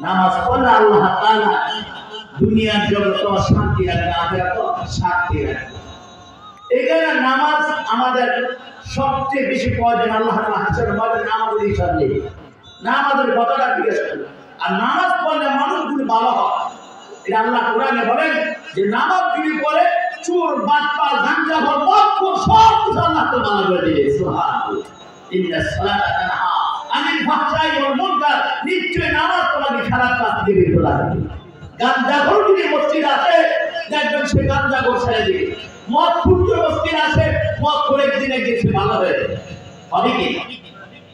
নামাজ পড়লে আল্লাহ তাআলা দুনিয়ার জগতে শান্তি রাখে, আখিরাতে শান্তি রাখে। এখানে নামাজ আমাদের সবচেয়ে বেশি প্রয়োজন। আল্লাহ তাআলা হাদিসের মধ্যে নামাজের হিসাবে নামাজের কথাটা জিজ্ঞেস করেন। আর নামাজ পড়লে মানুষগুলো ভালো হয়। এটা আল্লাহ কোরআনে বলেন যে নামাজ যদি পড়ে চোর বাটপার গাঞ্জাখোর মদখোর সব কিছু আল্লাহ তাআলা ভালো করে দিবে। সুবহানাল্লাহ। ইন্নাস সালাতা তানহা আনিল ফাহশাই ওয়াল মুনকার। নিশ্চয় নামাজ তোমাকে খারাপ কাজ থেকে বিরত রাখবে। গাঞ্জাখোর যদি মসজিদ আছে দেখবেন সে গাঞ্জাখোর ছেড়ে দিবে। মদখোর মসজিদ আছে মদখোর একদিন সে ভালো হয়ে যাবে। হবে কি?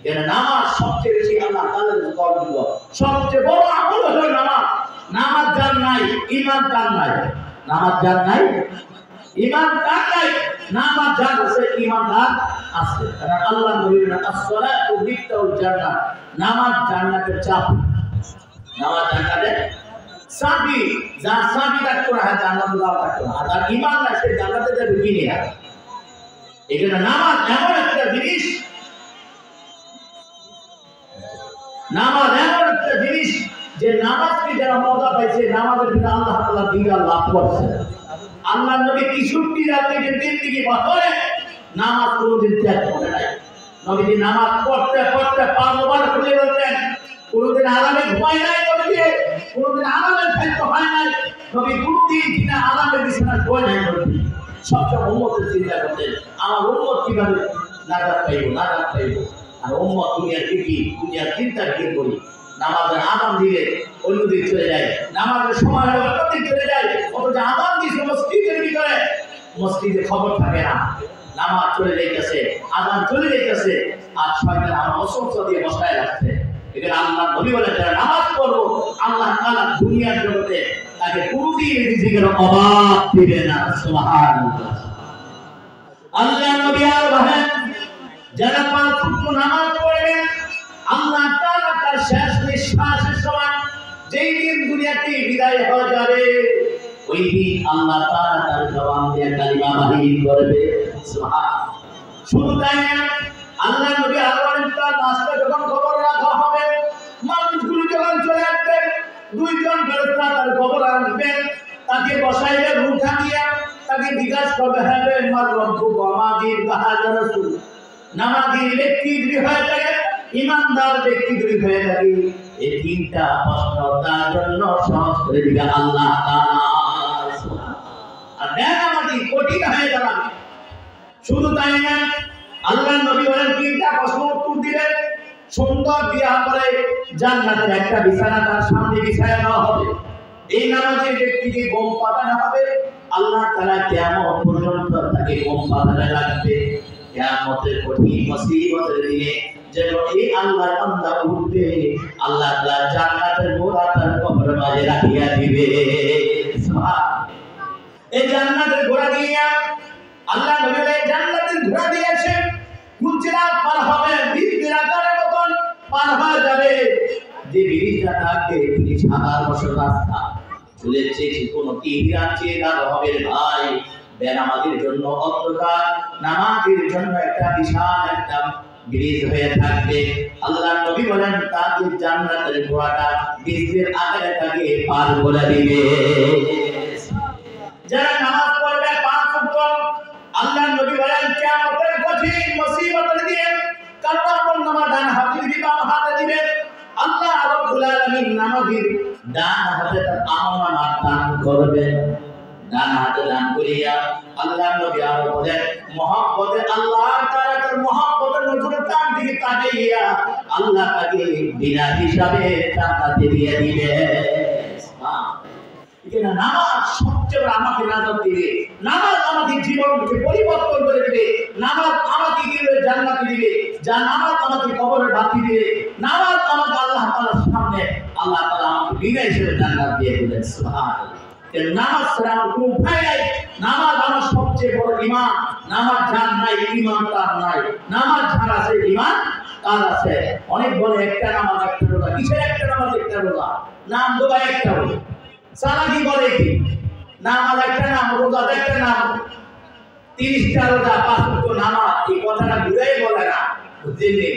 এর নামাজ সবচেয়ে বেশি আল্লাহ তাআলার কর্তব্য। সবচেয়ে বড় আমল হলো নামাজ। নামাজ যার নাই ঈমান তার নাই। নামাজ যার নাই ঈমান তার নাই। নামাজ যার আছে ঈমান তার আছে। কারণ আল্লাহ নবী বলেন as-সালাতু মিফতাহুল জান্নাহ। নামাজ জান্নাতের চাবি। নামাজ জান্নাতের চাবি। যার চাবি থাকতো না জান্নাতে যাওয়া থাকতো না। আর যার ঈমান নাই সে জান্নাতে যাবে কি না? এখানে নামাজ এমন একটা জিনিস, নামাজ এমন একটা জিনিস যে নামাজকে যারা মজা পাইছে নামাজের ভিতরে আল্লাহ তাআলা দিদার লাভ করছে। আল্লাহ নবী 63 রাতে জিন্দেগি বছরে নামাজ কোনোদিন ত্যাগ করে নাই। নবীজি নামাজ পড়তে পড়তে পা মোবারক খুলে বলতেন। কোনোদিন আরামে ঘুমায় নাই নবীজি, কোনোদিন আরামে খাইতে হয় নাই নবী। প্রতিদিন আরামে বিছানা শুয়ে নাই নবী। সবসময় উম্মতের চিন্তা করতেন আমার উম্মত কিভাবে নাজাত পাইব। আর উম্মত দুনিয়ার কি দুনিয়ার চিন্তা কি করি। নামাজের আযান দিলে অন্যদিক চলে যায়, নামাজের সময় হলে অন্যদিক চলে যায়। অথচ আযান দিয়েছে মসজিদের ভিতরে, মসজিদে খবর থাকে না। নামাজ চলে যাইতেছে, আযান চলে যাইতেছে, আর শয়তান আমার অসংখ্য দিয়ে বসায় রাখছে। এখানে আল্লাহ নবী বলেন যারা নামাজ পড়বো আল্লাহ তাআলা দুনিয়ার জগতে তাকে কোনদিন রিজিকের অভাব দিবে না। সুবহানাল্লাহ। আল্লাহ নবী আর বলেন যারা 5 ওয়াক্ত নামাজ পড়বে আল্লাহ তাআলা তার শেষ নিঃশ্বাসের সময় যেই দিন দুনিয়াতে বিদায় হয়ে যাবে ওই দিন আল্লাহ তাআলা তার জবান দিয়ে কালিমা বাহির করবে। সুবহানাল্লাহ। শুধু তাই না, আল্লাহ নবী আরো বলেন তার লাশটা যখন কবরে রাখা হবে মানুষগুলো যখন চলে আসবে 2 জন ফেরেশতা তার কবরে আসবেন, তাকে বসাইবে রুখা দিয়ে তাকে জিজ্ঞাসা করবে হে মার রব্বুক ওয়া মা দীনুকা ইয়া রাসূল। নামাজি ব্যক্তি যদি হয়ে থাকে, ঈমানদার ব্যক্তি যদি হয়ে থাকে, এই 3টা প্রশ্ন তার জন্য সহজ করে দিবে আল্লাহ তাআলা। আর নামাজি কঠিন হয়ে দাঁড়াবে। শুধু তাই না, আল্লাহ নবী বলেন 3টা প্রশ্ন উত্তর দিলে সুন্দর বিয়া করে জান্নাতের একটা বিছানা তার সামনে বিছায়া দেওয়া হবে। এই নামাজি ব্যক্তিকে ঘুম পাতানো হবে। আল্লাহ তাআলা কিয়ামত পর্যন্ত তাকে ঘুম পাতানো লাগবে। কিয়ামতের কঠিন মুসিবতের দিনে যেন এই আল্লাহর বান্দা উঠবে, আল্লাহ তাআলা জান্নাতের গোড়া তার কবরের মাঝে রাখিয়া দিবে। সুবহানাল্লাহ। এই জান্নাতের গোড়া দিয়া আল্লাহ নবী জান্নাতের গোড়া দিয়েছেন। কুলচিরাত পার হবে, বীজের আকারের মতন পার হয়ে যাবে। যে বীজটা থাকে 30,000 বছর রাস্তা চলেছে, কোনো তিহিরার চেয়ে দাঁড় হবে ভাই। বেনামাজির জন্য অন্ধকার, নামাজের জন্য একটা বিশাল একটা ব্রিজ হয়ে থাকবে। আল্লাহ নবী বলেন তাকে জান্নাতের গোড়াটা বীজের আকারে তাকে পার করে দিবে। যারা নামাজ পড়বে 5 ওয়াক্ত আল্লাহ নবী বলেন কিয়ামতের কঠিন মুসিবতের দিনে কারো আমল নামা ডান হাতে দিবে বাম হাতে দিবে। আল্লাহ রাব্বুল আলামিন নামাজীর ডান হাতে তার আমল নামা দান করবেন। ডান হাতে দান করিয়া আল্লাহ নবী আরো বলেন মহব্বতে আল্লাহ তাআলা তার মহব্বতের নজরে তার দিকে তাকাইয়া আল্লাহ তাকে বিনা হিসাবে জান্নাতে দিয়ে দিবে। এখানে নামাজ সবচেয়ে আমাকে নাজাত দিবে। নামাজ আমাকে জীবনকে পরিবর্তন করে দিবে। নামাজ আমাকে দিবে জান্নাতে দিবে। যা নামাজ আমাকে কবরের বাতি দিবে। নামাজ আমাকে আল্লাহ তাআলার সামনে আল্লাহ তাআলা আমাকে বিনা হিসেবে জান্নাত দিয়ে দিবেন। সুবহানাল্লাহ। নামাজ ছাড়া কোনো উপায় নাই। নামাজ আমার সবচেয়ে বড় ঈমান। নামাজ যার নাই ঈমান তার নাই। নামাজ যার আছে ঈমান তার আছে। অনেক বলে একটা নামাজ একটা রোজা। কিসের একটা নামাজ একটা রোজা? নাম দোয়া একটা রোজা। সালাকি বলে কি নামাজ একটা নাম, রোজা একটা নাম। 30টা রোজা 5 ওয়াক্ত নামাজ, এই কথাটা ঘুরেই বলে না। বুঝলেন?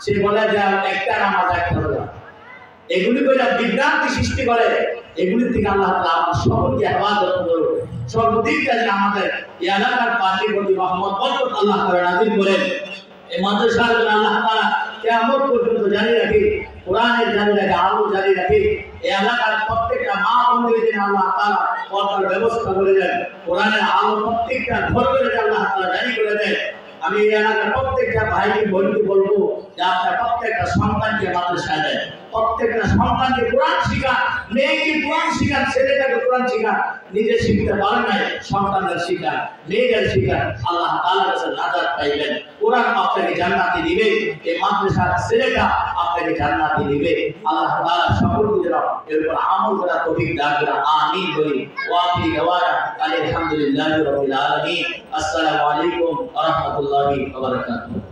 সে বলে যে একটা নামাজ একটা রোজা। এগুলি করে বিভ্রান্তি সৃষ্টি করে, এগুলি থেকে আল্লাহ তাআলা আমাদের সকলকে হেফাজত করুন। সর্বদিক থেকে আমাদের এই এলাকার পাশের প্রতি রহমত বরকত আল্লাহ তাআলা নাযিল করেন। এই মাদ্রাসার জন্য আল্লাহ তাআলা কিয়ামত পর্যন্ত জারি রাখে, কোরআনের জারি রাখে, আলো জারি রাখে। এই এলাকার প্রত্যেকটা মা বোনদের জন্য আল্লাহ তাআলা পর্দার ব্যবস্থা করে দেন, কোরআনের আলো প্রত্যেকটা ঘর ঘরে আল্লাহ তাআলা জারি করে দেন। আমি এই এলাকার প্রত্যেকটা ভাইকে বোনকে বলবো যে আপনার প্রত্যেকটা সন্তানকে মাদ্রাসায় দেন, প্রত্যেকটা সন্তানকে কোরআন শিখান, মেয়েকে কোরআন শিখান, ছেলেটাকে কোরআন শিখান। নিজে শিখতে পারেন নাই, সন্তানদের শিখান, মেয়েদের শিখান। আল্লাহ তাআলার কাছে নাজাত পাইবেন, কোরআন আপনাকে জান্নাতে দিবে, এই মাদ্রাসার ছেলেটা আপনাকে জান্নাতে দিবে। আল্লাহ তাআলা সকলকে যেন এর উপর আমল করার তৌফিক দান করেন। আমিন বলি। ওয়া আখিরু দাওয়ানা আলহামদুলিল্লাহি রাব্বিল আলামিন। আসসালামু আলাইকুম ওয়া রাহমাতুল্লাহি ওয়া বারাকাতুহু।